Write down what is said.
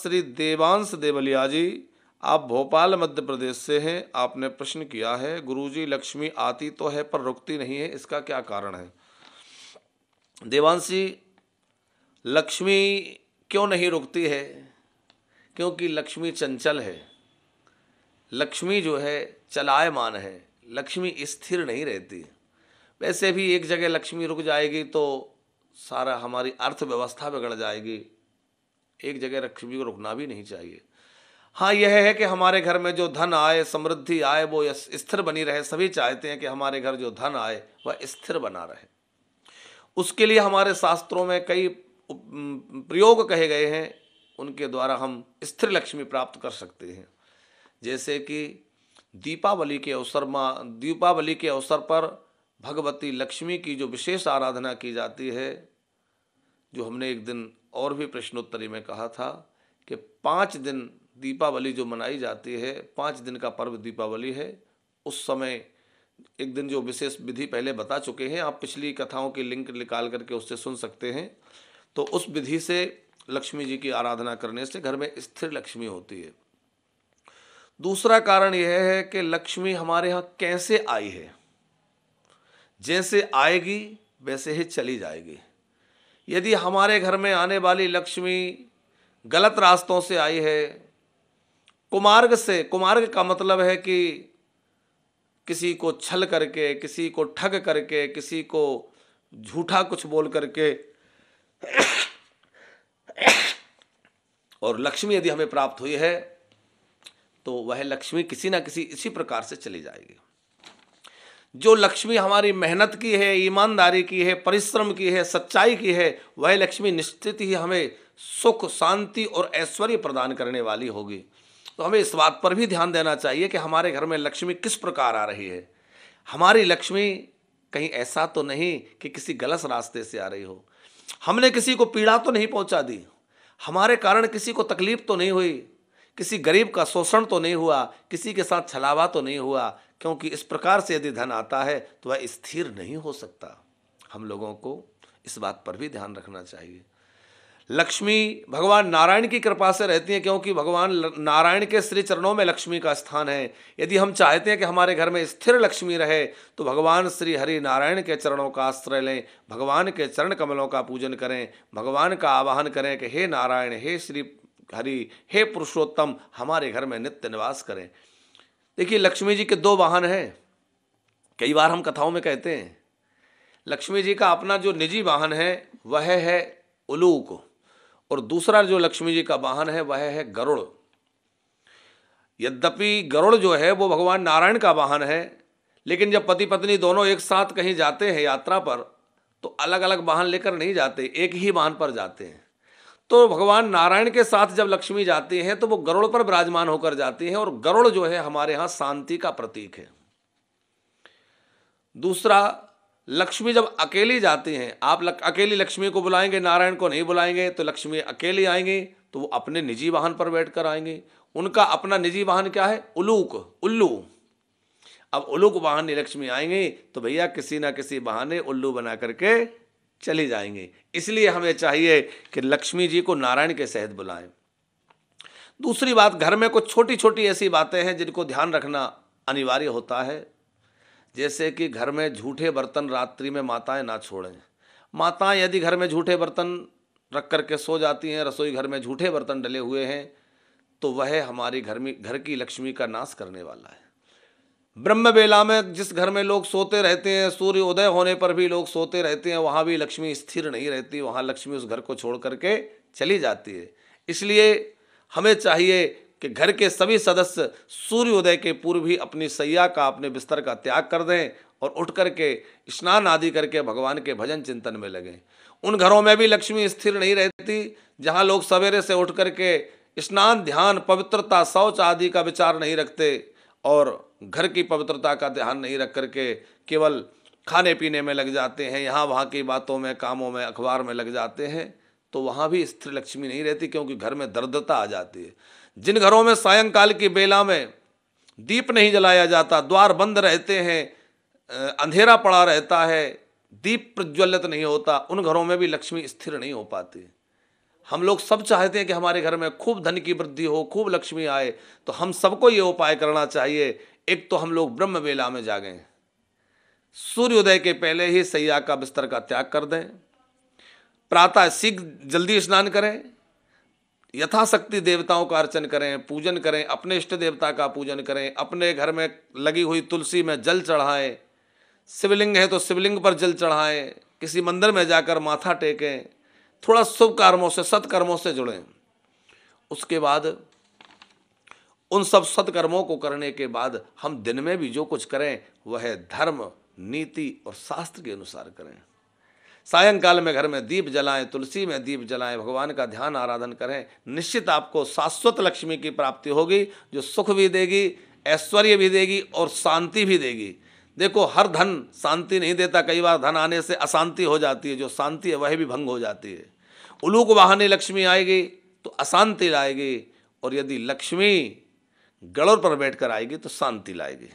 श्री देवांश देवलिया जी, आप भोपाल मध्य प्रदेश से हैं। आपने प्रश्न किया है, गुरुजी लक्ष्मी आती तो है पर रुकती नहीं है, इसका क्या कारण है। देवांश जी, लक्ष्मी क्यों नहीं रुकती है? क्योंकि लक्ष्मी चंचल है। लक्ष्मी जो है चलायमान है, लक्ष्मी स्थिर नहीं रहती। वैसे भी एक जगह लक्ष्मी रुक जाएगी तो सारा हमारी अर्थव्यवस्था बिगड़ जाएगी। एक जगह लक्ष्मी को रुकना भी नहीं चाहिए। हाँ, यह है कि हमारे घर में जो धन आए, समृद्धि आए, वो स्थिर बनी रहे। सभी चाहते हैं कि हमारे घर जो धन आए वह स्थिर बना रहे। उसके लिए हमारे शास्त्रों में कई प्रयोग कहे गए हैं, उनके द्वारा हम स्थिर लक्ष्मी प्राप्त कर सकते हैं। जैसे कि दीपावली के अवसर पर भगवती लक्ष्मी की जो विशेष आराधना की जाती है, जो हमने एक दिन और भी प्रश्नोत्तरी में कहा था कि 5 दिन दीपावली जो मनाई जाती है, 5 दिन का पर्व दीपावली है। उस समय एक दिन जो विशेष विधि पहले बता चुके हैं, आप पिछली कथाओं की लिंक निकाल करके उससे सुन सकते हैं। तो उस विधि से लक्ष्मी जी की आराधना करने से घर में स्थिर लक्ष्मी होती है। दूसरा कारण यह है कि लक्ष्मी हमारे यहाँ कैसे आई है, जैसे आएगी वैसे ही चली जाएगी। यदि हमारे घर में आने वाली लक्ष्मी गलत रास्तों से आई है, कुमार्ग का मतलब है कि किसी को छल करके, किसी को ठग करके, किसी को झूठा कुछ बोल करके, और लक्ष्मी यदि हमें प्राप्त हुई है तो वह लक्ष्मी किसी ना किसी इसी प्रकार से चली जाएगी। जो लक्ष्मी हमारी मेहनत की है, ईमानदारी की है, परिश्रम की है, सच्चाई की है, वह लक्ष्मी निश्चित ही हमें सुख, शांति और ऐश्वर्य प्रदान करने वाली होगी। तो हमें इस बात पर भी ध्यान देना चाहिए कि हमारे घर में लक्ष्मी किस प्रकार आ रही है। हमारी लक्ष्मी कहीं ऐसा तो नहीं कि किसी गलत रास्ते से आ रही हो। हमने किसी को पीड़ा तो नहीं पहुंचा दी, हमारे कारण किसी को तकलीफ तो नहीं हुई, किसी गरीब का शोषण तो नहीं हुआ, किसी के साथ छलावा तो नहीं हुआ। क्योंकि इस प्रकार से यदि धन आता है तो वह स्थिर नहीं हो सकता। हम लोगों को इस बात पर भी ध्यान रखना चाहिए। लक्ष्मी भगवान नारायण की कृपा से रहती है, क्योंकि भगवान नारायण के श्री चरणों में लक्ष्मी का स्थान है। यदि हम चाहते हैं कि हमारे घर में स्थिर लक्ष्मी रहे तो भगवान श्री हरि नारायण के चरणों का आश्रय लें, भगवान के चरण कमलों का पूजन करें, भगवान का आवाहन करें कि हे नारायण, हे श्री हरि, हे पुरुषोत्तम, हमारे घर में नित्य निवास करें। देखिए, लक्ष्मी जी के 2 वाहन हैं। कई बार हम कथाओं में कहते हैं लक्ष्मी जी का अपना जो निजी वाहन है वह है उलूक, और दूसरा जो लक्ष्मी जी का वाहन है वह है गरुड़। यद्यपि गरुड़ जो है वो भगवान नारायण का वाहन है, लेकिन जब पति पत्नी दोनों एक साथ कहीं जाते हैं यात्रा पर तो अलग अलग वाहन लेकर नहीं जाते, एक ही वाहन पर जाते हैं। तो भगवान नारायण के साथ जब लक्ष्मी जाती हैं तो वो गरुड़ पर विराजमान होकर जाती हैं, और गरुड़ जो है हमारे यहाँ शांति का प्रतीक है। दूसरा, लक्ष्मी जब अकेली जाती हैं, आप अकेली लक्ष्मी को बुलाएंगे, नारायण को नहीं बुलाएंगे, तो लक्ष्मी अकेली आएंगी तो वो अपने निजी वाहन पर बैठकर आएंगे। उनका अपना निजी वाहन क्या है? उल्लू। अब उल्लू वाहन लक्ष्मी आएंगे तो भैया किसी ना किसी बहाने उल्लू बना करके चली जाएंगे। इसलिए हमें चाहिए कि लक्ष्मी जी को नारायण के सहित बुलाएं। दूसरी बात, घर में कुछ छोटी छोटी ऐसी बातें हैं जिनको ध्यान रखना अनिवार्य होता है। जैसे कि घर में झूठे बर्तन रात्रि में माताएं ना छोड़ें। माताएं यदि घर में झूठे बर्तन रख करके सो जाती हैं, रसोई घर में झूठे बर्तन डले हुए हैं, तो वह हमारी घर की लक्ष्मी का नाश करने वाला है। ब्रह्म बेला में जिस घर में लोग सोते रहते हैं, सूर्य उदय होने पर भी लोग सोते रहते हैं, वहाँ भी लक्ष्मी स्थिर नहीं रहती, वहाँ लक्ष्मी उस घर को छोड़ करके चली जाती है। इसलिए हमें चाहिए कि घर के सभी सदस्य सूर्योदय के पूर्व ही अपनी सैया का, अपने बिस्तर का त्याग कर दें और उठ करके स्नान आदि करके भगवान के भजन चिंतन में लगें। उन घरों में भी लक्ष्मी स्थिर नहीं रहती जहाँ लोग सवेरे से उठ करके स्नान, ध्यान, पवित्रता, शौच आदि का विचार नहीं रखते और घर की पवित्रता का ध्यान नहीं रख करके केवल खाने पीने में लग जाते हैं, यहाँ वहाँ की बातों में, कामों में, अखबार में लग जाते हैं, तो वहाँ भी स्थिर लक्ष्मी नहीं रहती, क्योंकि घर में दरिद्रता आ जाती है। जिन घरों में सायंकाल की बेला में दीप नहीं जलाया जाता, द्वार बंद रहते हैं, अंधेरा पड़ा रहता है, दीप प्रज्वलित नहीं होता, उन घरों में भी लक्ष्मी स्थिर नहीं हो पाती। हम लोग सब चाहते हैं कि हमारे घर में खूब धन की वृद्धि हो, खूब लक्ष्मी आए। तो हम सबको ये उपाय करना चाहिए। एक तो हम लोग ब्रह्म वेला में जागें, सूर्योदय के पहले ही सैया का बिस्तर का त्याग कर दें, प्रातः शीघ्र जल्दी स्नान करें, यथाशक्ति देवताओं का अर्चन करें, पूजन करें, अपने इष्ट देवता का पूजन करें, अपने घर में लगी हुई तुलसी में जल चढ़ाएं, शिवलिंग है तो शिवलिंग पर जल चढ़ाएं, किसी मंदिर में जाकर माथा टेकें, थोड़ा शुभ कर्मों से, सत्कर्मों से जुड़ें। उसके बाद उन सब सत्कर्मों को करने के बाद हम दिन में भी जो कुछ करें वह धर्म, नीति और शास्त्र के अनुसार करें। सायंकाल में घर में दीप जलाएं, तुलसी में दीप जलाएं, भगवान का ध्यान आराधन करें। निश्चित आपको शाश्वत लक्ष्मी की प्राप्ति होगी, जो सुख भी देगी, ऐश्वर्य भी देगी और शांति भी देगी। देखो, हर धन शांति नहीं देता, कई बार धन आने से अशांति हो जाती है, जो शांति है वह भी भंग हो जाती है। उलूक वाहनी लक्ष्मी आएगी तो अशांति लाएगी, और यदि लक्ष्मी गड़ोर पर बैठकर आएगी तो शांति लाएगी।